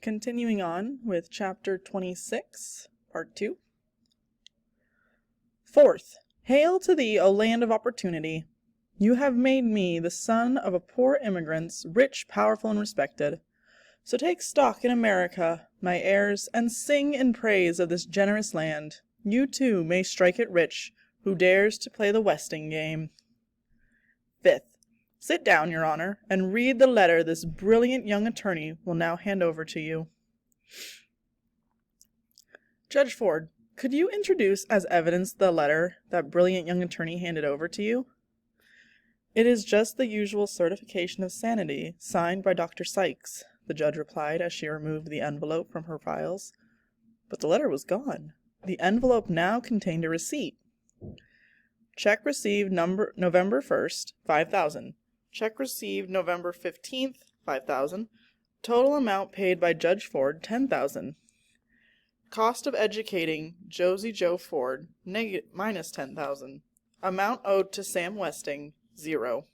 Continuing on with Chapter 26, Part 2. Fourth, hail to thee, O land of opportunity! You have made me the son of a poor immigrant, rich, powerful, and respected. So take stock in America, my heirs, and sing in praise of this generous land. You too may strike it rich, who dares to play the Westing game. Fifth, sit down, Your Honor, and read the letter this brilliant young attorney will now hand over to you. Judge Ford, could you introduce as evidence the letter that brilliant young attorney handed over to you? It is just the usual certification of sanity, signed by Dr. Sykes, the judge replied as she removed the envelope from her files. But the letter was gone. The envelope now contained a receipt. Check received November 1st, $5,000. Check received November 15th, $5,000. Total amount paid by Judge Ford, $10,000. Cost of educating Josie Joe Ford, minus $10,000. Amount owed to Sam Westing, $0.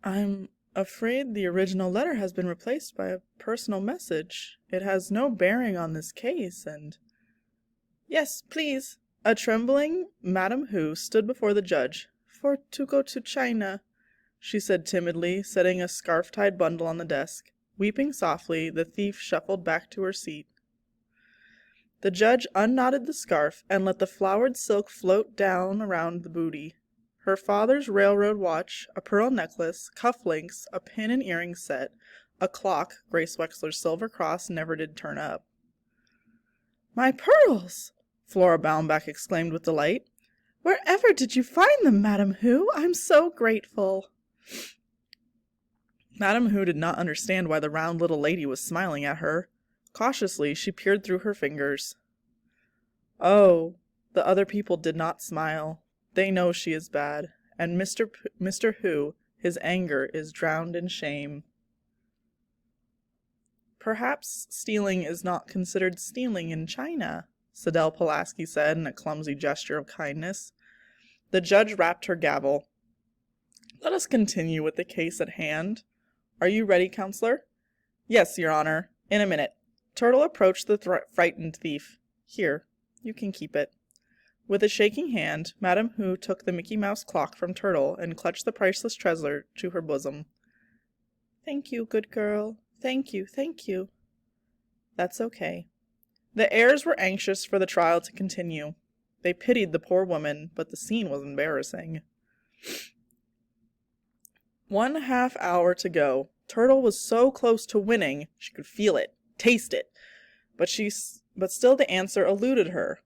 I'm afraid the original letter has been replaced by a personal message. It has no bearing on this case, and... Yes, please. A trembling Madame Hu stood before the judge. For to go to China, she said timidly, setting a scarf-tied bundle on the desk. Weeping softly, the thief shuffled back to her seat. The judge unknotted the scarf and let the flowered silk float down around the booty. Her father's railroad watch, a pearl necklace, cufflinks, a pin and earring set, a clock Grace Wexler's silver cross never did turn up. "My pearls!" Flora Baumbach exclaimed with delight. "Wherever did you find them, Madame Hu? I'm so grateful." Madame Hu did not understand why the round little lady was smiling at her. Cautiously, she peered through her fingers. Oh, the other people did not smile. They know she is bad, and Mr. Hu, his anger is drowned in shame. Perhaps stealing is not considered stealing in China, Sidel Pulaski said in a clumsy gesture of kindness. The judge rapped her gavel. Let us continue with the case at hand. Are you ready, counselor? Yes, Your Honor. In a minute. Turtle approached the frightened thief. Here, you can keep it. With a shaking hand, Madame Hu took the Mickey Mouse clock from Turtle and clutched the priceless treasure to her bosom. Thank you, good girl. Thank you, thank you. That's okay. The heirs were anxious for the trial to continue. They pitied the poor woman, but the scene was embarrassing. 1/2 hour to go. Turtle was so close to winning, she could feel it, taste it. But still the answer eluded her.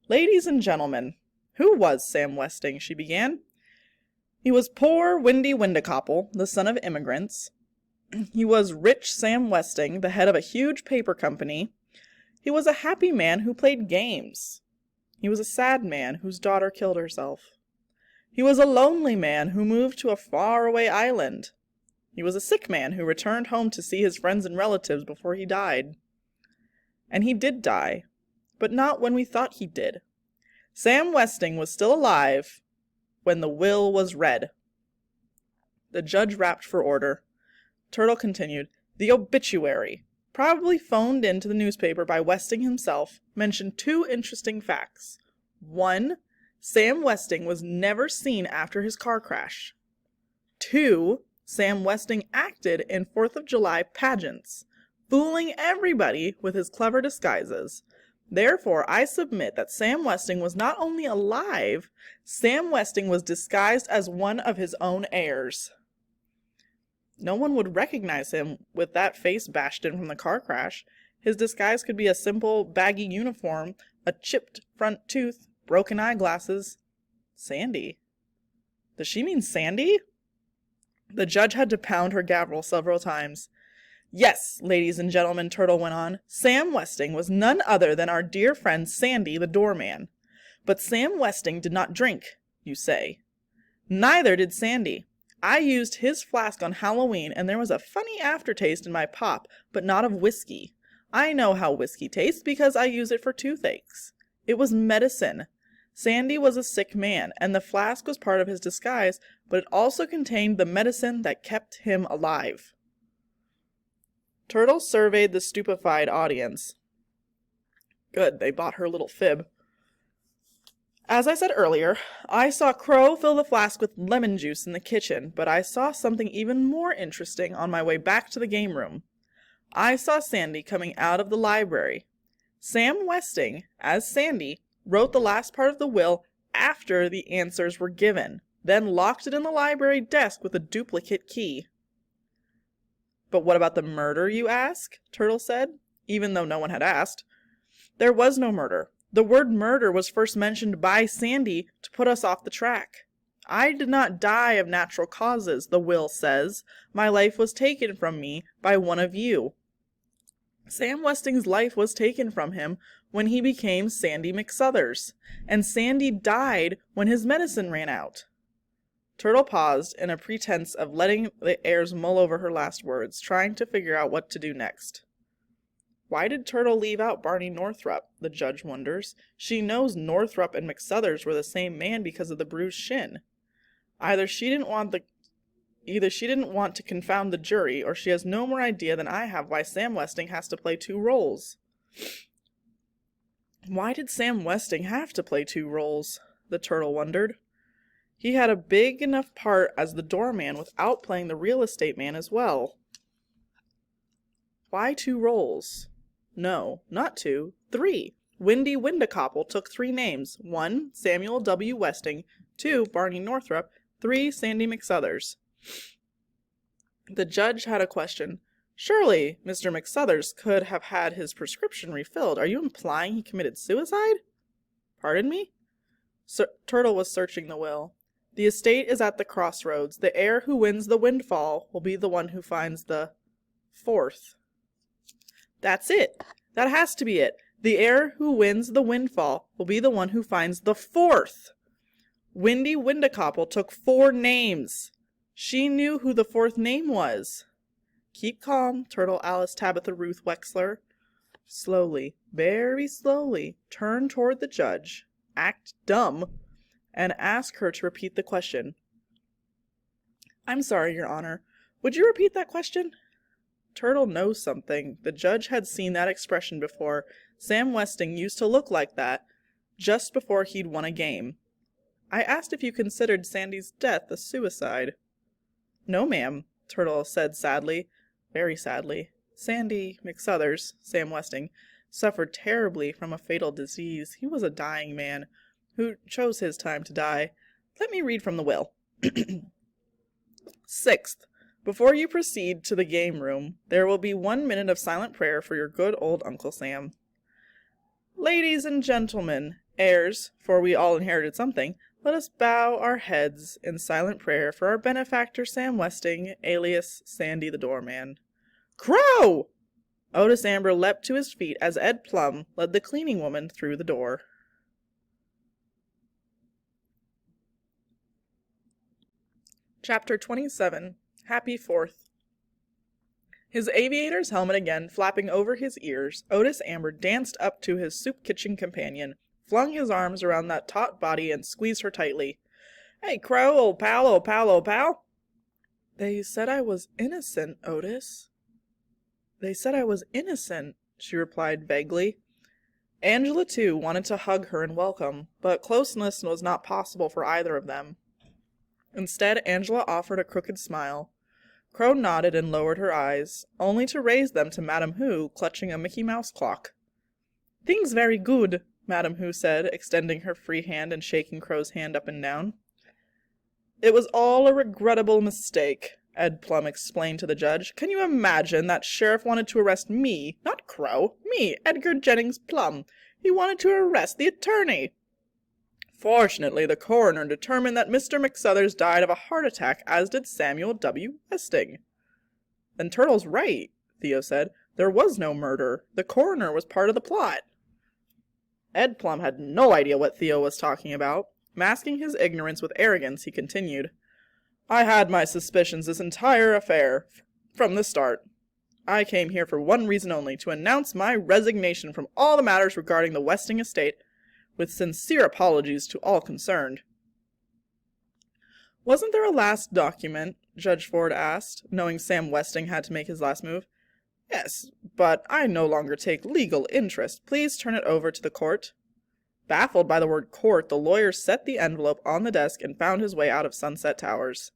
Ladies and gentlemen, who was Sam Westing? She began. He was poor Windy Windicopple, the son of immigrants. He was rich Sam Westing, the head of a huge paper company. He was a happy man who played games. He was a sad man whose daughter killed herself. He was a lonely man who moved to a faraway island. He was a sick man who returned home to see his friends and relatives before he died. And he did die, but not when we thought he did. Sam Westing was still alive when the will was read. The judge rapped for order. Turtle continued. The obituary, probably phoned into the newspaper by Westing himself, mentioned 2 interesting facts. 1. Sam Westing was never seen after his car crash. 2. Sam Westing acted in 4th of July pageants, fooling everybody with his clever disguises. Therefore, I submit that Sam Westing was not only alive, Sam Westing was disguised as one of his own heirs. No one would recognize him with that face bashed in from the car crash. His disguise could be a simple, baggy uniform, a chipped front tooth, broken eyeglasses. Sandy. Does she mean Sandy? The judge had to pound her gavel several times. Yes, ladies and gentlemen, Turtle went on, Sam Westing was none other than our dear friend Sandy the doorman. But Sam Westing did not drink, you say. Neither did Sandy. I used his flask on Halloween, and there was a funny aftertaste in my pop, but not of whiskey. I know how whiskey tastes because I use it for toothaches. It was medicine. Sandy was a sick man, and the flask was part of his disguise, but it also contained the medicine that kept him alive. Turtle surveyed the stupefied audience. Good, they bought her little fib. As I said earlier, I saw Crow fill the flask with lemon juice in the kitchen, but I saw something even more interesting on my way back to the game room. I saw Sandy coming out of the library. Sam Westing, as Sandy, wrote the last part of the will after the answers were given, then locked it in the library desk with a duplicate key. But what about the murder, you ask? Turtle said, even though no one had asked. There was no murder. The word murder was first mentioned by Sandy to put us off the track. I did not die of natural causes, the will says. My life was taken from me by one of you. Sam Westing's life was taken from him when he became Sandy McSuthers, and Sandy died when his medicine ran out. Turtle paused in a pretense of letting the heirs mull over her last words, trying to figure out what to do next. Why did Turtle leave out Barney Northrup? The judge wonders. She knows Northrup and McSuthers were the same man because of the bruised shin. Either she didn't want to confound the jury, or she has no more idea than I have why Sam Westing has to play two roles. Why did Sam Westing have to play two roles? The Turtle wondered. He had a big enough part as the doorman without playing the real estate man as well. Why two roles? No, not two, three. Windy Windacopple took three names. 1, Samuel W. Westing. 2, Barney Northrup. 3, Sandy McSuthers. The judge had a question. Surely Mr. McSuthers could have had his prescription refilled. Are you implying he committed suicide? Pardon me? Turtle was searching the will. The estate is at the crossroads. The heir who wins the windfall will be the one who finds the fourth. That's it. That has to be it. The heir who wins the windfall will be the one who finds the fourth. Windy Windacopple took 4 names. She knew who the 4th name was. Keep calm, Turtle Alice Tabitha Ruth Wexler. Slowly, very slowly, turn toward the judge, act dumb, and ask her to repeat the question. I'm sorry, Your Honor. Would you repeat that question? Turtle knows something. The judge had seen that expression before. Sam Westing used to look like that just before he'd won a game. I asked if you considered Sandy's death a suicide. No, ma'am, Turtle said sadly, very sadly. Sandy McSuthers, Sam Westing, suffered terribly from a fatal disease. He was a dying man who chose his time to die. Let me read from the will. 6th. Before you proceed to the game room, there will be 1 minute of silent prayer for your good old Uncle Sam. Ladies and gentlemen, heirs, for we all inherited something, let us bow our heads in silent prayer for our benefactor Sam Westing, alias Sandy the Doorman. Crow! Otis Amber leapt to his feet as Ed Plum led the cleaning woman through the door. Chapter 27. Happy 4th. His aviator's helmet again flapping over his ears, Otis Amber danced up to his soup kitchen companion, flung his arms around that taut body and squeezed her tightly. Hey, Crow, old pal, old pal, old pal. They said I was innocent, Otis. They said I was innocent, she replied vaguely. Angela, too, wanted to hug her and welcome, but closeness was not possible for either of them. Instead, Angela offered a crooked smile. Crow nodded and lowered her eyes, only to raise them to Madam Who, clutching a Mickey Mouse clock. Things very good, Madam Who said, extending her free hand and shaking Crow's hand up and down. It was all a regrettable mistake, Ed Plum explained to the judge. Can you imagine that sheriff wanted to arrest me, not Crow, me, Edgar Jennings Plum. He wanted to arrest the attorney. Fortunately, the coroner determined that Mr. McSuthers died of a heart attack, as did Samuel W. Westing. Then Turtle's right, Theo said. There was no murder. The coroner was part of the plot. Ed Plum had no idea what Theo was talking about. Masking his ignorance with arrogance, he continued. I had my suspicions this entire affair, from the start. I came here for one reason only, to announce my resignation from all the matters regarding the Westing estate, with sincere apologies to all concerned. Wasn't there a last document? Judge Ford asked, knowing Sam Westing had to make his last move. Yes, but I no longer take legal interest. Please turn it over to the court. Baffled by the word court, the lawyer set the envelope on the desk and found his way out of Sunset Towers.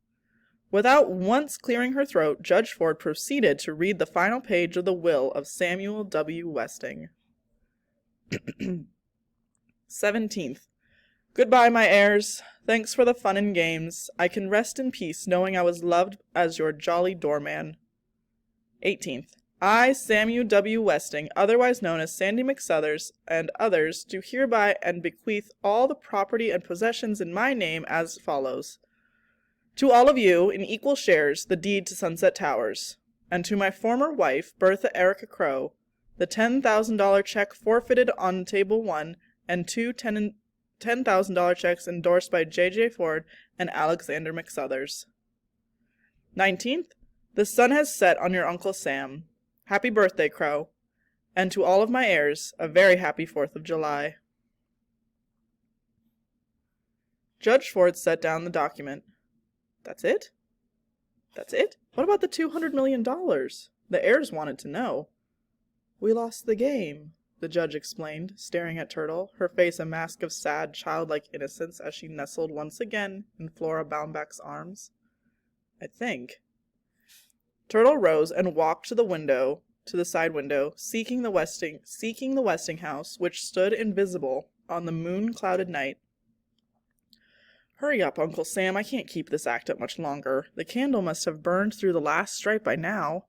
Without once clearing her throat, Judge Ford proceeded to read the final page of the will of Samuel W. Westing. 17th. Goodbye, my heirs. Thanks for the fun and games. I can rest in peace knowing I was loved as your jolly doorman. 18th. I, Samuel W. Westing, otherwise known as Sandy McSuthers, and others, do hereby and bequeath all the property and possessions in my name as follows. To all of you, in equal shares, the deed to Sunset Towers, and to my former wife, Bertha Erica Crow, the $10,000 check forfeited on Table 1, and two $10,000 checks endorsed by J.J. Ford and Alexander McSuthers. 19th. The sun has set on your Uncle Sam. Happy birthday, Crow. And to all of my heirs, a very happy 4th of July. Judge Ford set down the document. That's it? That's it? What about the $200 million? The heirs wanted to know. We lost the game, the judge explained, staring at Turtle, her face a mask of sad, childlike innocence as she nestled once again in Flora Baumbach's arms. I think. Turtle rose and walked to the side window, seeking the Westing house, which stood invisible on the moon-clouded night. Hurry up, Uncle Sam, I can't keep this act up much longer. The candle must have burned through the last stripe by now.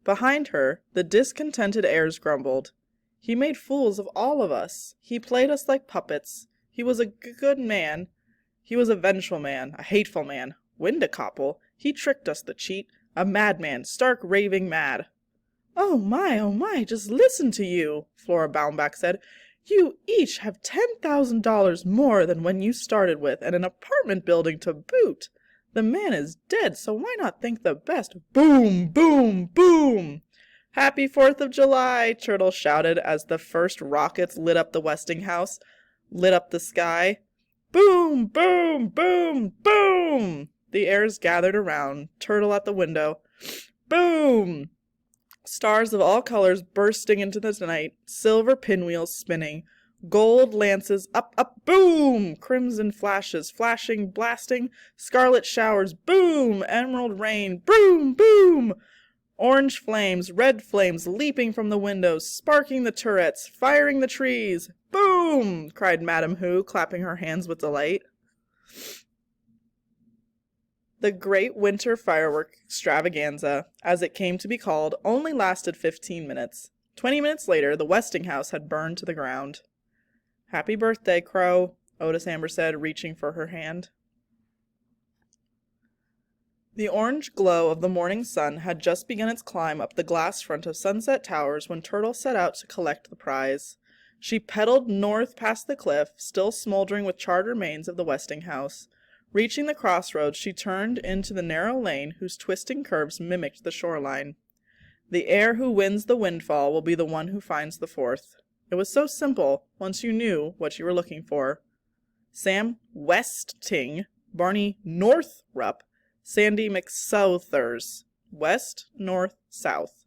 Behind her, the discontented heirs grumbled. He made fools of all of us. He played us like puppets. He was a good man. He was a vengeful man, a hateful man. Windacopple. He tricked us, the cheat. A madman, stark raving mad. Oh my, just listen to you, Flora Baumbach said. You each have $10,000 more than when you started with, and an apartment building to boot. The man is dead, so why not think the best? Boom, boom, boom! Happy 4th of July, Turtle shouted as the first rockets lit up the Westing house, lit up the sky. Boom, boom, boom, boom! The heirs gathered around, Turtle at the window. Boom! Stars of all colors bursting into the night, silver pinwheels spinning, gold lances up, up, boom! Crimson flashes, flashing, blasting, scarlet showers, boom! Emerald rain, boom, boom! Orange flames, red flames leaping from the windows, sparking the turrets, firing the trees. Boom! Cried Madame Who, clapping her hands with delight. The great winter firework extravaganza, as it came to be called, only lasted 15 minutes. 20 minutes later, the Westing house had burned to the ground. Happy birthday, Crow, Otis Amber said, reaching for her hand. The orange glow of the morning sun had just begun its climb up the glass front of Sunset Towers when Turtle set out to collect the prize. She pedaled north past the cliff, still smoldering with charred remains of the Westing house. Reaching the crossroads, she turned into the narrow lane whose twisting curves mimicked the shoreline. The heir who wins the windfall will be the one who finds the 4th. It was so simple, once you knew what you were looking for. Sam Westing, Barney Northrup, Sandy McSuthers. West, north, south.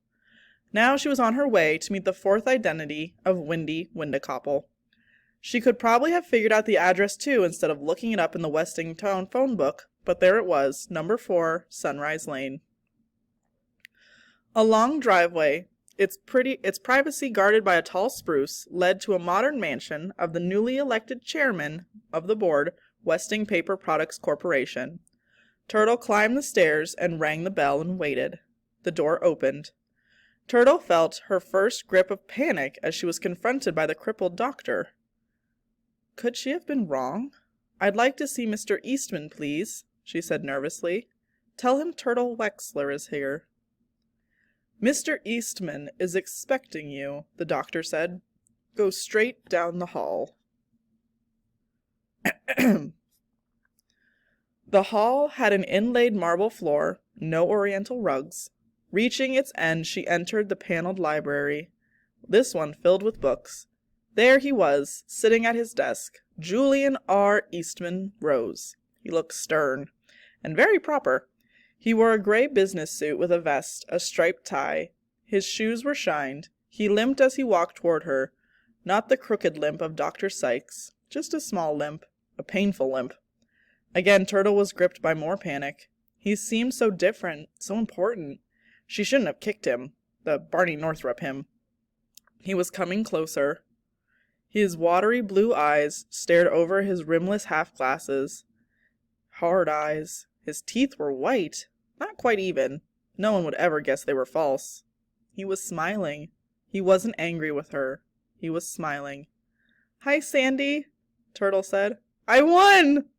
Now she was on her way to meet the 4th identity of Windy Windacopple. She could probably have figured out the address too instead of looking it up in the Westing Town phone book, but there it was, number 4, Sunrise Lane. A long driveway, its privacy guarded by a tall spruce, led to a modern mansion of the newly elected chairman of the board, Westing Paper Products Corporation. Turtle climbed the stairs and rang the bell and waited. The door opened. Turtle felt her first grip of panic as she was confronted by the crippled doctor. Could she have been wrong? I'd like to see Mr. Eastman, please, she said nervously. Tell him Turtle Wexler is here. Mr. Eastman is expecting you, the doctor said. Go straight down the hall. The hall had an inlaid marble floor, no oriental rugs. Reaching its end, she entered the paneled library, this one filled with books. There he was, sitting at his desk. Julian R. Eastman rose. He looked stern, and very proper. He wore a gray business suit with a vest, a striped tie. His shoes were shined. He limped as he walked toward her. Not the crooked limp of Dr. Sykes, just a small limp, a painful limp. Again, Turtle was gripped by more panic. He seemed so different, so important. She shouldn't have kicked him, the Barney Northrup him. He was coming closer. His watery blue eyes stared over his rimless half-glasses. Hard eyes. His teeth were white, not quite even. No one would ever guess they were false. He was smiling. He wasn't angry with her. He was smiling. "Hi, Sandy," Turtle said. "I won!"